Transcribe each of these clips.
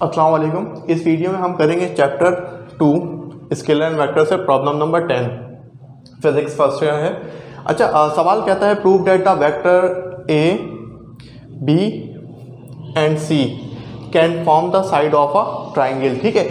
अस्सलाम वालेकुम। इस वीडियो में हम करेंगे चैप्टर 2 स्केलर एंड वेक्टर से problem number 10 physics first year है। अच्छा, सवाल कहता है prove that the vector A B and C can form the side of a triangle. ठीक है,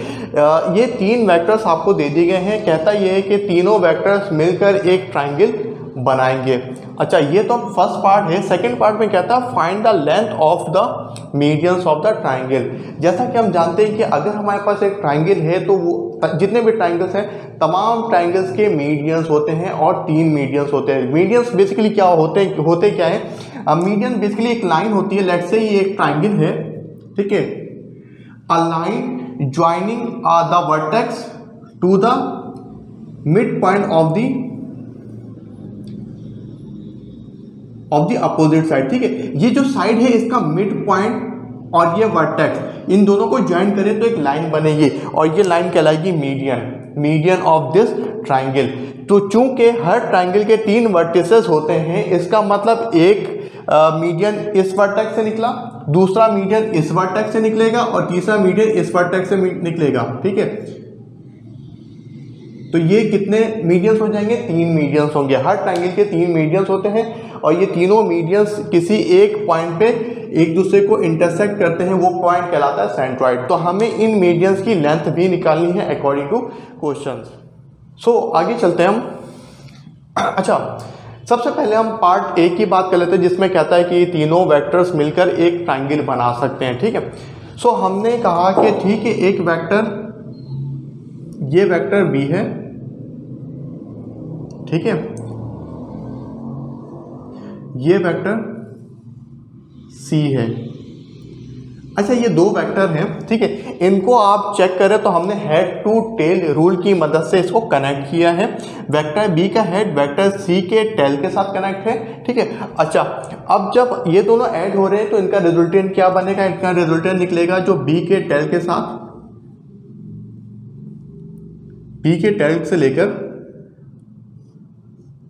ये तीन वेक्टर्स आपको दे दिए गए हैं। कहता ये है कि तीनों वेक्टर्स मिलकर एक ट्राइंगल बनाएंगे। अच्छा, ये तो फर्स्ट पार्ट है। सेकंड पार्ट में कहता है find the length of the medians of the triangle. जैसा कि हम जानते हैं कि अगर हमारे पास एक ट्राइंगल है तो वो जितने भी ट्राइंगल्स हैं तमाम ट्राइंगल्स के मीडियंस होते हैं और तीन मीडियंस होते हैं। मीडियंस बेसिकली क्या होते क्या है? मीडियन बेसिकली एक लाइन होती है। लेट्स से ये एक ट्राइंगल है, ठीक है, a line joining the vertex to the mid point of the opposite side. ठीक है, ये जो साइड है इसका मिड पॉइंट और ये वर्टेक्स, इन दोनों को ज्वाइन करें तो एक लाइन बनेगी और ये लाइन कहलाएगी मीडियन ऑफ दिस ट्राइंगल। तो चूंकि हर ट्राइंगल के तीन वर्टिसेस होते हैं, इसका मतलब एक मीडियन इस वर्टेक्स से निकला, दूसरा मीडियन इस वर्टेक्स से निकलेगा और तीसरा मीडियन इस वर्टेक्स से निकलेगा। ठीक है, तो ये कितने मीडियंस हो जाएंगे? तीन मीडियंस होंगे। हर ट्राइंगल के तीन मीडियंस होते हैं और ये तीनों मीडियंस किसी एक पॉइंट पे एक दूसरे को इंटरसेक्ट करते हैं, वो पॉइंट कहलाता है सेंट्रॉइड। तो हमें इन मीडियंस की लेंथ भी निकालनी है अकॉर्डिंग टू क्वेश्चंस। सो आगे चलते हैं हम। अच्छा, सबसे पहले हम पार्ट ए की बात कर लेते हैं जिसमें कहता है कि तीनों वेक्टर्स मिलकर एक ट्राइंगल बना सकते हैं। ठीक है, सो हमने कहा कि ठीक है, एक वेक्टर, ये वेक्टर बी है, ठीक है, ये वेक्टर सी है। अच्छा, ये दो वेक्टर हैं, ठीक है, इनको आप चेक करें तो हमने हेड टू टेल रूल की मदद से इसको कनेक्ट किया है। वेक्टर बी का हेड वेक्टर सी के टेल के साथ कनेक्ट है। ठीक है, अच्छा, अब जब ये दोनों ऐड हो रहे हैं तो इनका रिजल्टेंट क्या बनेगा? इनका रिजल्टेंट निकलेगा जो बी के टेल के साथ, बी के टेल से लेकर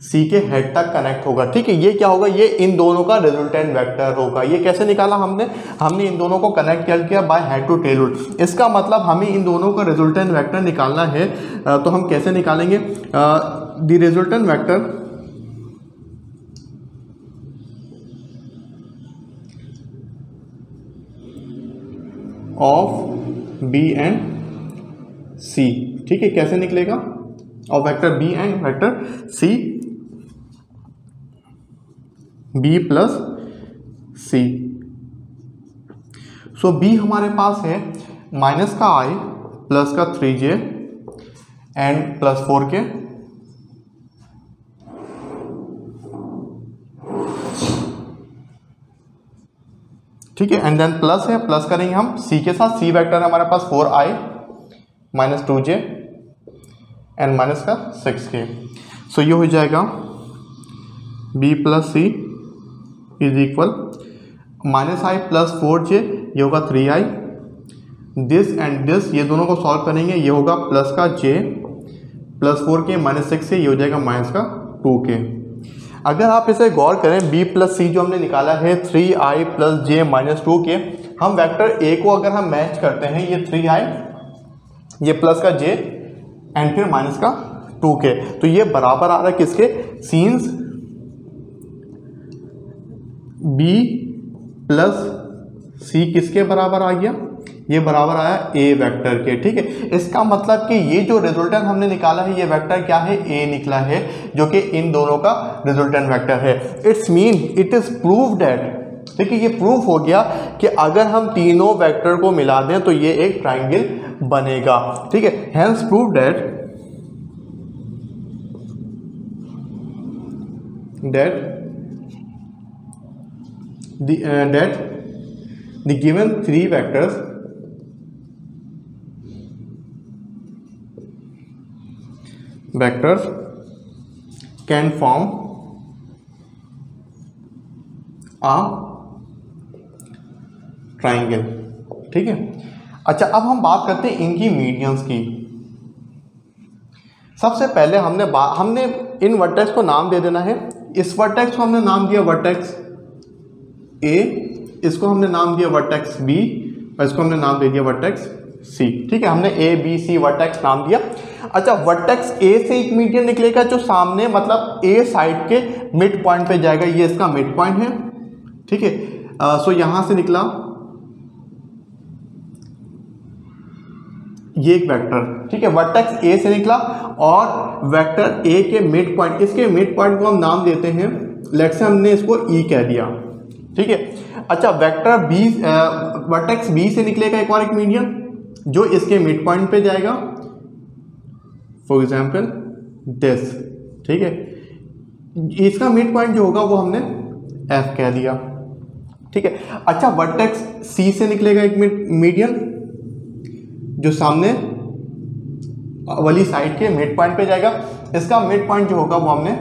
सी के हेड तक कनेक्ट होगा। ठीक है, ये क्या होगा? ये इन दोनों का रिजल्टेंट वेक्टर होगा। ये कैसे निकाला हमने इन दोनों को कनेक्ट किया by head to tail rule. इसका मतलब हमें इन दोनों का रिजल्टेंट वेक्टर निकालना है। तो हम कैसे निकालेंगे? The resultant vector of B and C. ठीक है, कैसे निकलेगा? और vector B and vector C, B plus C. So B हमारे पास है माइनस का आई प्लस का 3j एंड प्लस 4k। ठीक है, एंड देन प्लस है, प्लस करेंगे हम सी के साथ। सी वेक्टर है हमारे पास 4i minus 2j and minus का 6k। सो ये हो जाएगा b plus c is equal minus i plus 4j, ये होगा 3i, दिस एंड दिस, ये दोनों को सॉल्व करेंगे, ये होगा प्लस का j प्लस 4k माइनस 6 से, ये हो जाएगा माइनस का 2k। अगर आप इसे गौर करें, b प्लस सी जो हमने निकाला है 3i plus j minus 2k, हम वेक्टर a को अगर हम मैच करते हैं, ये 3i, ये प्लस का j एंड फिर माइनस का 2k, तो ये बराबर आ रहा है किसके? सीन्स b प्लस सी किसके बराबर आ गया? ये बराबर आया a वेक्टर के। ठीक है, इसका मतलब कि ये जो रिजल्टेंट हमने निकाला है, ये वेक्टर क्या है? a निकला है, जो कि इन दोनों का रिजल्टेंट वेक्टर है। It's mean it is prove that, देखिए ये प्रूफ हो गया कि अगर हम तीनों वेक्टर को मिला दें तो ये एक ट्राइंगल बनेगा। ठीक है, hence prove that the given three vectors can form a triangle। ठीक है, अच्छा, अब हम बात करते हैं इनकी मीडियंस की। सबसे पहले हमने इन वर्टेक्स को नाम दे देना है। इस वर्टेक्स को हमने नाम दिया वर्टेक्स ए, इसको हमने नाम दिया वर्टेक्स बी, और इसको हमने नाम दे दिया वर्टेक्स सी। ठीक है, हमने ए बी सी वर्टेक्स नाम दिया। अच्छा, वर्टेक्स ए से एक मीडियन निकलेगा जो सामने मतलब ए साइड के मिड पॉइंट पे जाएगा, ये इसका मिड पॉइंट है। ठीक है, सो यहां से निकला ये एक वेक्टर। ठीक है, वर्टेक्स ए से निकला और वेक्टर ए के मिड पॉइंट, इसके मिड पॉइंट को हम नाम देते हैं, लेट्स से हमने इसको ई कह दिया। ठीक है, अच्छा वेक्टर बी, वर्टेक्स बी से निकलेगा एक और एक मीडियन जो इसके मिड पॉइंट पे जाएगा, फॉर एग्जाम्पल दिस। ठीक है, इसका मिड पॉइंट जो होगा वो हमने एफ कह दिया। ठीक है, अच्छा वर्टेक्स सी से निकलेगा एक मीडियन जो सामने वाली साइड के मिड पॉइंट पे जाएगा, इसका मिड पॉइंट जो होगा वो हमने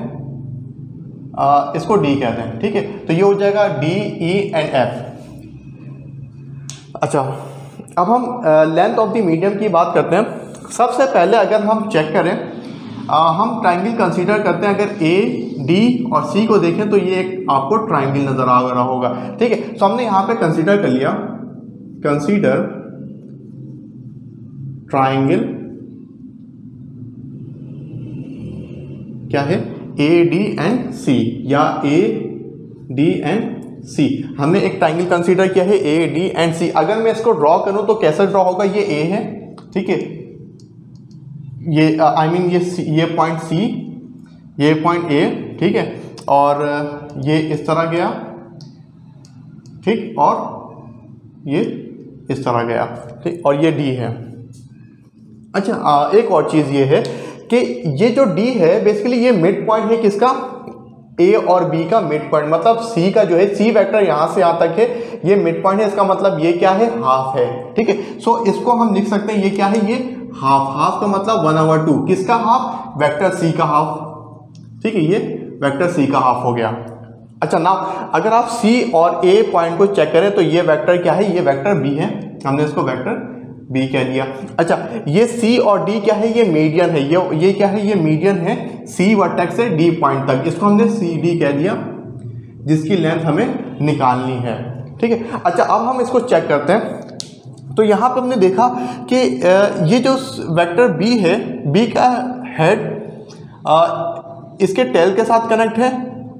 इसको डी कहते हैं। ठीक है, तो ये हो जाएगा डी ई एंड एफ। अच्छा, अब हम लेंथ ऑफ द मीडियम की बात करते हैं। सबसे पहले अगर हम चेक करें, हम ट्राइंगल कंसीडर करते हैं। अगर ए डी और सी को देखें तो ये एक आपको ट्राइंगल नजर आ रहा होगा। ठीक है, तो हमने यहाँ पे कंसीडर कर लिया, कंसीडर ट्राइंगल क्या है, ए डी एंड सी या ए डी एंड सी। हमने एक ट्राइंगल कंसीडर किया है ए डी एंड सी। अगर मैं इसको ड्रॉ करूं तो कैसे ड्रॉ होगा, ये ए है। ठीक है, ये आई मीन ये पॉइंट सी, ये पॉइंट ए। ठीक है, और ये इस तरह गया। ठीक, और ये इस तरह गया। ठीक, और ये डी है। अच्छा, एक और चीज़ ये है कि ये जो डी है बेसिकली ये मिड पॉइंट है किसका, ए और बी का मिड पॉइंट। मतलब सी का जो है, सी वेक्टर यहाँ से यहाँ तक है, ये मिड पॉइंट है। इसका मतलब ये क्या है, हाफ है। ठीक है, सो इसको हम लिख सकते हैं, ये क्या है, ये हाफ। हाफ का मतलब 1/2। किसका हाफ, वेक्टर सी का हाफ। ठीक है, ये वेक्टर सी का हाफ हो गया। अच्छा, ना अगर आप सी और ए पॉइंट को चेक करें तो ये वेक्टर क्या है, ये वेक्टर बी है। हमने इसको वेक्टर बी कह दिया। अच्छा, ये सी और डी क्या है, ये मीडियन है। ये क्या है, ये मीडियन है सी वर्टेक्स से डी पॉइंट तक। इसको हमने सी डी कह दिया, जिसकी लेंथ हमें निकालनी है। ठीक है, अच्छा अब हम इसको चेक करते हैं। तो यहाँ पे हमने देखा कि ये जो वेक्टर बी है, बी का हेड इसके टेल के साथ कनेक्ट है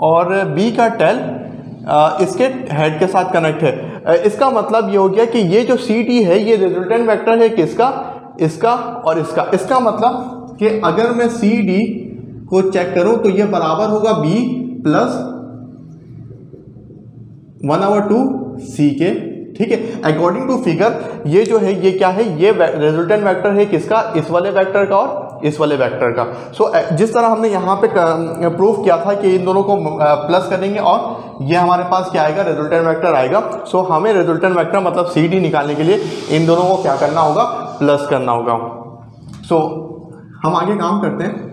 और बी का टेल इसके हेड के साथ कनेक्ट है। इसका मतलब ये हो गया कि ये जो सी टी है ये रिजल्टेंट वेक्टर है किसका, इसका और इसका। इसका मतलब कि अगर मैं सी डी को चेक करूं तो ये बराबर होगा बी प्लस 1/2 सी के। ठीक है, अकॉर्डिंग टू फिगर ये जो है ये क्या है, ये रिजल्टेंट वेक्टर है किसका, इस वाले वेक्टर का और इस वाले वेक्टर का। सो जिस तरह हमने यहाँ पे प्रूफ किया था कि इन दोनों को प्लस करेंगे और ये हमारे पास क्या आएगा, रिजल्टेंट वेक्टर आएगा। सो हमें रिजल्टेंट वेक्टर मतलब सी डी निकालने के लिए इन दोनों को क्या करना होगा, प्लस करना होगा। सो हम आगे काम करते हैं।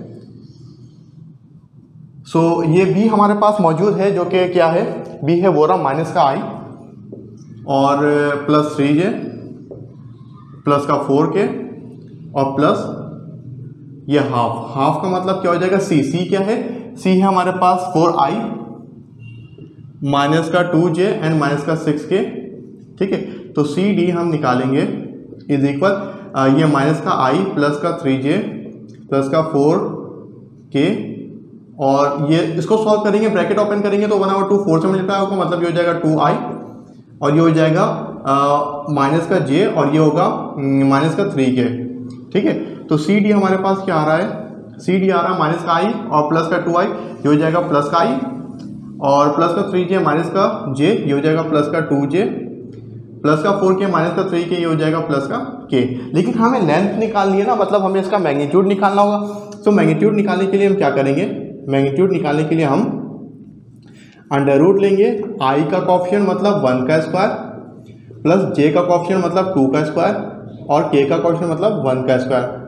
सो ये बी हमारे पास मौजूद है जो कि क्या है, बी है वो रहा माइनस का आई और प्लस 3j प्लस का 4k और प्लस ये हाफ। हाफ का मतलब क्या हो जाएगा, सी। सी क्या है, सी है हमारे पास 4i माइनस का 2j एंड माइनस का 6k। ठीक है, तो सी डी हम निकालेंगे इज इक्वल ये माइनस का i प्लस का 3j प्लस का 4k और ये इसको सॉल्व करेंगे, ब्रैकेट ओपन करेंगे तो 1/2 4 से मल्टीप्लाई होगा, मतलब ये हो जाएगा 2i और ये हो जाएगा माइनस का j और ये होगा माइनस का 3k। ठीक है, तो सी डी हमारे पास क्या आ रहा है, सी डी आ रहा है माइनस का i और प्लस का 2i, ये हो जाएगा प्लस का i और प्लस का 3j माइनस का j, ये हो जाएगा प्लस का 2j प्लस का 4k माइनस का 3k, ये हो जाएगा प्लस का k। लेकिन हमें लेंथ निकालनी है ना, मतलब हमें इसका मैग्नीट्यूड निकालना होगा। तो मैग्नीट्यूड निकालने के लिए हम क्या करेंगे, मैग्नीट्यूड निकालने के लिए हम अंडर रूट लेंगे। i का कॉफिशिएंट मतलब 1 का स्क्वायर प्लस j का कॉफिशिएंट मतलब 2 का स्क्वायर और k का कॉफिशिएंट मतलब 1 का स्क्वायर।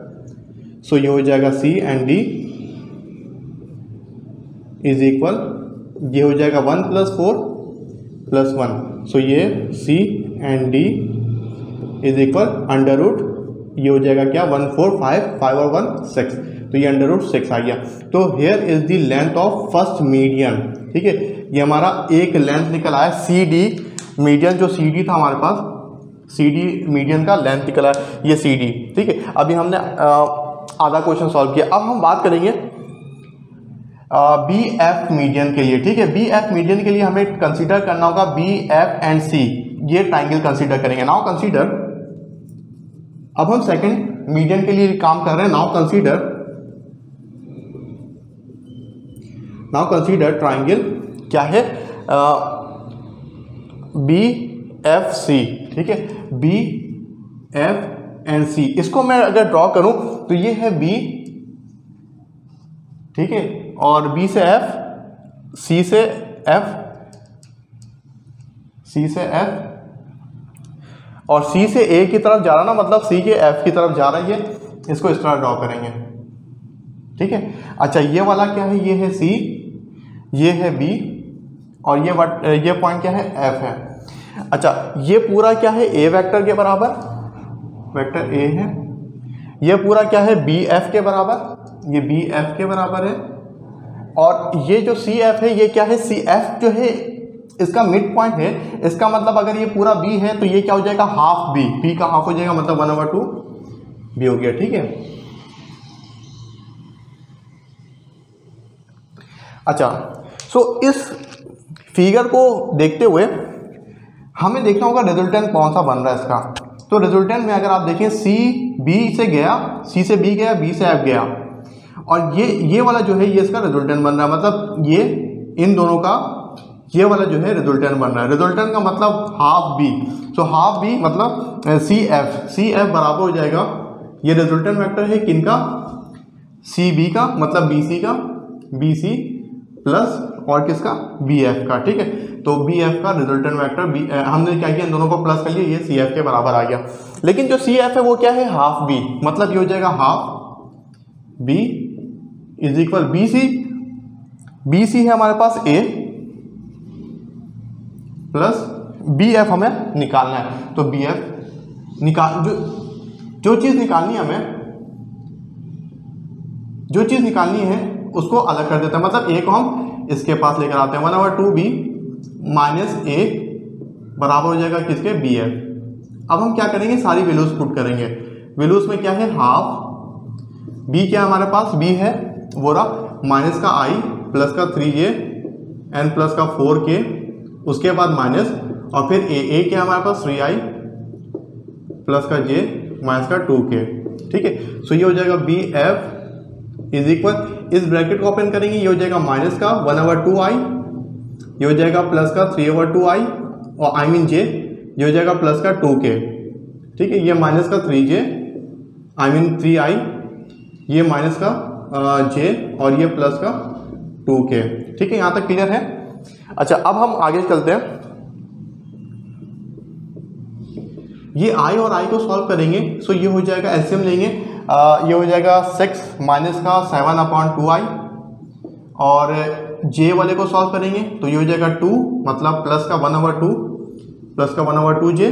सो ये हो जाएगा c and d is equal, ये हो जाएगा 1 प्लस 4 प्लस 1। सो ये c and d is equal under root, ये हो जाएगा क्या 1 4 5 5 और 1 6, तो ये अंडर रूट 6 आ गया। तो here is the length of first median. ठीक है, ये हमारा एक लेंथ निकल आया सी डी मीडियन, जो सी डी था हमारे पास CD मीडियन का लेंथ निकला ये CD, ठीक है। अभी हमने आधा क्वेश्चन सॉल्व किया। अब हम बात करेंगे BF मीडियन के लिए, ठीक है। BF मीडियन के लिए हमें कंसीडर करना होगा BF एंड C, ये ट्राइंगल कंसीडर करेंगे। नाउ कंसीडर, अब हम सेकंड मीडियन के लिए काम कर रहे हैं। नाउ कंसीडर ट्राइंगल क्या है, BFC, ठीक है। BF एंड C, इसको मैं अगर ड्रॉ करूं तो ये है B, ठीक है, और B से F, C से F, C से F, और C से A की तरफ जा रहा ना, मतलब C के F की तरफ जा रहा है, ये इसको इस तरह ड्रॉ करेंगे, ठीक है। अच्छा, ये वाला क्या है, ये है C, ये है B, और ये पॉइंट क्या है, F है। अच्छा, ये पूरा क्या है, A वेक्टर के बराबर, वेक्टर A है। ये पूरा क्या है, BF के बराबर, ये BF के बराबर है। और ये जो CF है, ये क्या है, CF जो है इसका मिड पॉइंट है। इसका मतलब अगर ये पूरा B है तो ये क्या हो जाएगा, हाफ B का हाफ हो जाएगा, मतलब 1/2 B हो गया, ठीक है। अच्छा, सो इस फिगर को देखते हुए हमें देखना होगा रिजल्टेंट कौन सा बन रहा है इसका। तो रिजल्टेंट में अगर आप देखें, C B से गया, C से B गया, B से F गया, और ये वाला जो है ये इसका रिजल्टेंट बन रहा है, मतलब ये इन दोनों का ये वाला जो है रिजल्टेंट बन रहा है। रिजल्टेंट का मतलब half B, so half B मतलब CF बराबर हो जाएगा, ये रिजल्टेंट वेक्टर है किनका, CB का, मतलब BC का, BC प्लस और किसका, BF का, ठीक है। तो BF का रिजल्टेंट वेक्टर हमने क्या किया, इन दोनों को प्लस कर लिया, ये CF के बराबर आ गया। लेकिन जो CF है वो क्या है, हाफ B, मतलब ये हो जाएगा half B is equal BC है हमारे पास A प्लस BF हमें निकालना है। तो BF निकाल, जो चीज़ निकालनी है हमें, जो चीज़ निकालनी है उसको अलग कर देते हैं, मतलब A को हम इसके पास लेकर आते हैं, 1/2 B माइनस A बराबर हो जाएगा किसके, BF। अब हम क्या करेंगे, सारी वैल्यूज पुट करेंगे। वैल्यूज में क्या है, हाफ B क्या हमारे पास, B है वो रहा, माइनस का I प्लस का 3J N प्लस का 4K, उसके बाद माइनस, और फिर A क्या हमारे पास 3I प्लस का J माइनस का 2K, ठीक है। सो ये हो जाएगा BF इज इक्वल, इस ब्रैकेट को ओपन करेंगे, ये हो जाएगा माइनस का 1/2I, ये हो जाएगा प्लस का 3/2I, और I मीन J, ये हो जाएगा प्लस का 2K, ठीक है। ये माइनस का 3J I मीन 3I, ये माइनस का J, और ये प्लस का 2K, ठीक है। यहाँ तक क्लियर है। अच्छा, अब हम आगे चलते हैं। ये I और I को सॉल्व करेंगे, सो ये हो जाएगा, एलसीएम लेंगे, ये हो जाएगा 6 माइनस का 7/2I, और J वाले को सॉल्व करेंगे तो ये हो जाएगा 2, मतलब प्लस का 1/2 प्लस का 1/2J,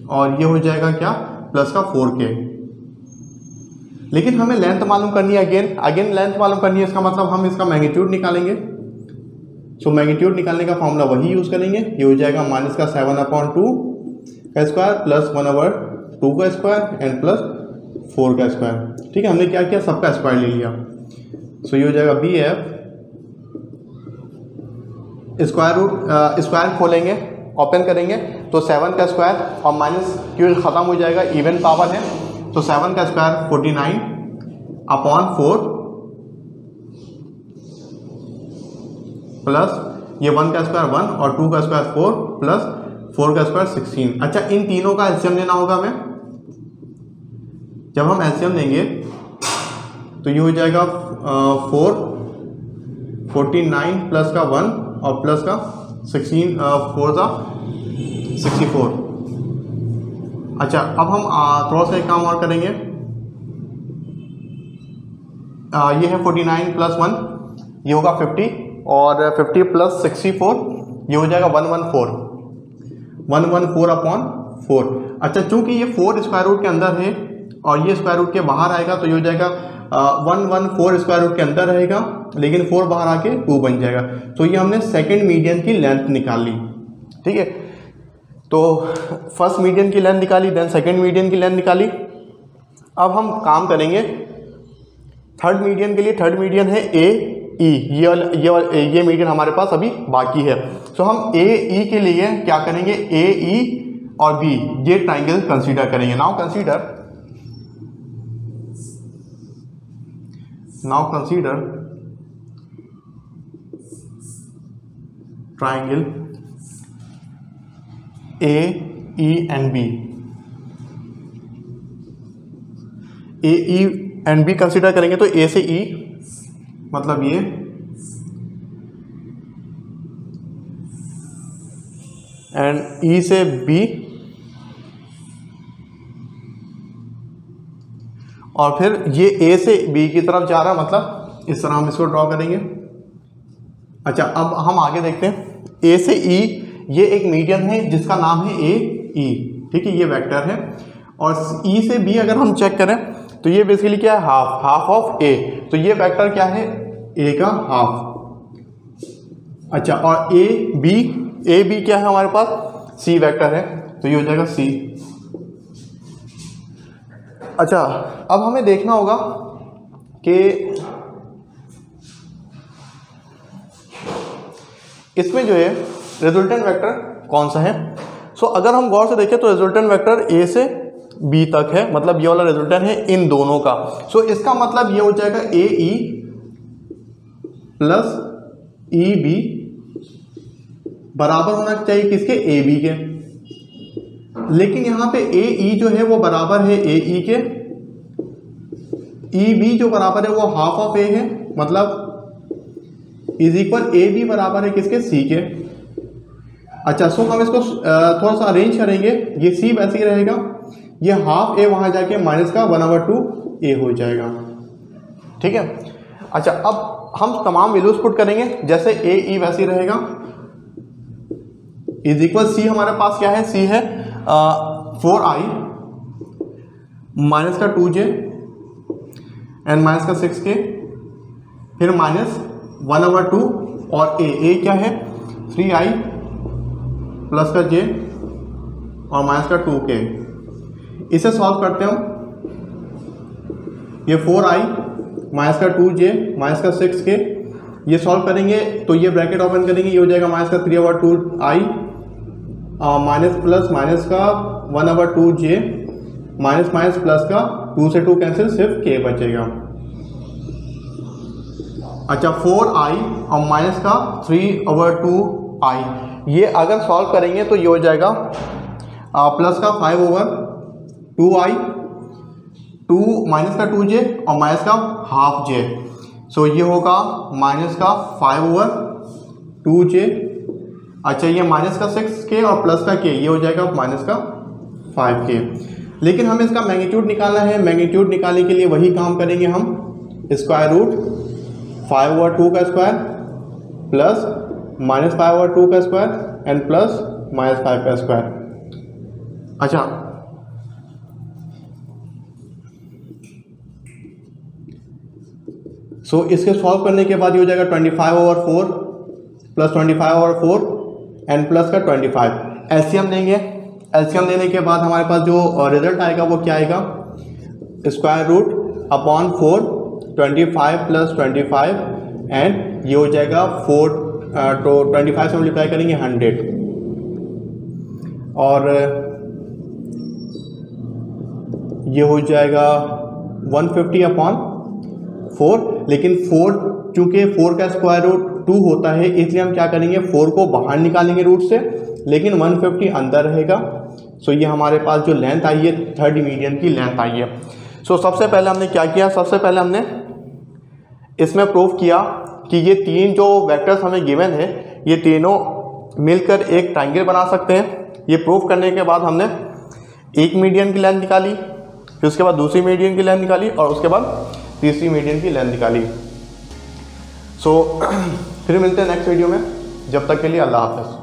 और ये हो जाएगा क्या, प्लस का 4K। लेकिन हमें लेंथ मालूम करनी है, अगेन लेंथ मालूम करनी है, इसका मतलब हम इसका मैग्नीट्यूड निकालेंगे। सो मैग्नीट्यूड निकालने का फॉर्मूला वही यूज़ करेंगे, ये हो जाएगा माइनस का 7/2 का स्क्वायर प्लस 1/2 का स्क्वायर एंड प्लस 4 का स्क्वायर, ठीक है। हमने क्या किया, सबका स्क्वायर ले लिया। सो ये हो जाएगा BF, स्क्वायर रूट, स्क्वायर खोलेंगे, ओपन करेंगे तो 7 का स्क्वायर और माइनस क्यों ख़त्म हो जाएगा, इवन पावर है, तो 7 का स्क्वायर 49/4 प्लस ये 1 का स्क्वायर 1 और 2 का स्क्वायर 4 प्लस 4 का स्क्वायर 16। अच्छा, इन तीनों का एलसीएम लेना होगा हमें। जब हम एलसीएम लेंगे तो ये हो जाएगा 49 प्लस का 1 और प्लस का 16, 4 का 64। अच्छा, अब हम थोड़ा सा एक काम और करेंगे, ये है 49 प्लस 1, ये होगा 50, और 50 प्लस 64 ये हो जाएगा 114/4। अच्छा, चूंकि ये 4 स्क्वायर रूट के अंदर है और ये स्क्वायर रूट के बाहर आएगा तो ये हो जाएगा 114 स्क्वायर रूट के अंदर रहेगा, लेकिन 4 बाहर आके 2 बन जाएगा। तो ये हमने सेकंड मीडियन की लेंथ निकाल ली, ठीक है। तो फर्स्ट मीडियन की लेंथ निकाली, देन सेकंड मीडियन की लेंथ निकाली। अब हम काम करेंगे थर्ड मीडियन के लिए। थर्ड मीडियन है ए ई, ये मीडियन हमारे पास अभी बाकी है। तो हम ए ई के लिए क्या करेंगे, ए ई और बी ये ट्राइंगल कंसीडर करेंगे। Now consider triangle A E and B. A E and B consider करेंगे तो ए से ई मतलब ये, एंड ई से बी, और फिर ये ए से बी की तरफ जा रहा है, मतलब इस तरह हम इसको ड्रॉ करेंगे। अच्छा, अब हम आगे देखते हैं। ए से ई ये एक मीडियन है जिसका नाम है ए ई, ठीक है, ये वेक्टर है। और ई से बी अगर हम चेक करें तो ये बेसिकली क्या है, हाफ ऑफ ए। तो ये वेक्टर क्या है, ए का हाफ। अच्छा, और ए बी क्या है हमारे पास, सी वेक्टर है, तो ये हो जाएगा सी। अच्छा, अब हमें देखना होगा कि इसमें जो है रिजल्टेंट वेक्टर कौन सा है। सो अगर हम गौर से देखें तो रिजल्टेंट वेक्टर ए से बी तक है, मतलब ये वाला रिजल्टेंट है इन दोनों का। सो इसका मतलब ये हो जाएगा ए ई प्लस ई बी बराबर होना चाहिए किसके, ए बी के। लेकिन यहाँ पे ए ई जो है वो बराबर है ए ई के, ई बी जो बराबर है वो हाफ ऑफ ए है, मतलब इज इक्वल ए बी बराबर है किसके, सी के। अच्छा, सो हम इसको थोड़ा सा अरेंज करेंगे। ये सी वैसे ही रहेगा, ये हाफ ए वहाँ जाके माइनस का 1/2 ए हो जाएगा, ठीक है। अच्छा, अब हम तमाम वैल्यूज पुट करेंगे, जैसे ए ई वैसे ही रहेगा, इज इक्वल सी हमारे पास क्या है, सी है 4i माइनस का 2j एंड माइनस का 6k, फिर माइनस 1/2 और ए क्या है 3i प्लस का j और माइनस का 2k। इसे सॉल्व करते हैं हम, ये 4i माइनस का 2j माइनस का 6k, ये सॉल्व करेंगे तो ये ब्रैकेट ओपन करेंगे, ये हो जाएगा माइनस का 3/2i माइनस प्लस माइनस का 1/2j माइनस माइनस प्लस का 2 से 2 कैंसिल, सिर्फ k बचेगा। अच्छा, 4i और माइनस का 3/2i, ये अगर सॉल्व करेंगे तो ये हो जाएगा प्लस का 5/2i, 2 माइनस का 2j और माइनस का हाफ j। सो ये होगा माइनस का 5/2j। अच्छा, ये माइनस का 6k और प्लस का k, ये हो जाएगा माइनस का 5k। लेकिन हमें इसका मैग्नीट्यूड निकालना है। मैग्नीट्यूड निकालने के लिए वही काम करेंगे हम, स्क्वायर रूट 5/2 का स्क्वायर प्लस माइनस 5/2 का स्क्वायर एंड प्लस माइनस 5 का स्क्वायर। अच्छा, सो इसके सॉल्व करने के बाद ये हो जाएगा 25/4 प्लस 25/4 एंड प्लस का 25। एलसीएम देंगे, एलसीएम देने के बाद हमारे पास जो रिजल्ट आएगा वो क्या आएगा, square root upon 4, 25 plus 25 and ये हो जाएगा 4, तो 25 से मल्टीप्लाई करेंगे 100 और ये हो जाएगा 150/4। लेकिन 4 चूंकि 4 का स्क्वायर रूट 2 होता है, इसलिए हम क्या करेंगे 4 को बाहर निकालेंगे रूट से, लेकिन 150 अंदर रहेगा। सो ये हमारे पास जो लेंथ आई है थर्ड मीडियन की लेंथ आई है। सो सबसे पहले हमने क्या किया, सबसे पहले हमने इसमें प्रूव किया कि ये तीन जो वेक्टर्स हमें गिवन है ये तीनों मिलकर एक ट्राइंगल बना सकते हैं। ये प्रूव करने के बाद हमने एक मीडियन की लेंथ निकाली, फिर उसके बाद दूसरी मीडियन की लेंथ निकाली और उसके बाद तीसरी मीडियन की लेंथ निकाली। सो फिर मिलते हैं नेक्स्ट वीडियो में, जब तक के लिए अल्लाह हाफ़िज़।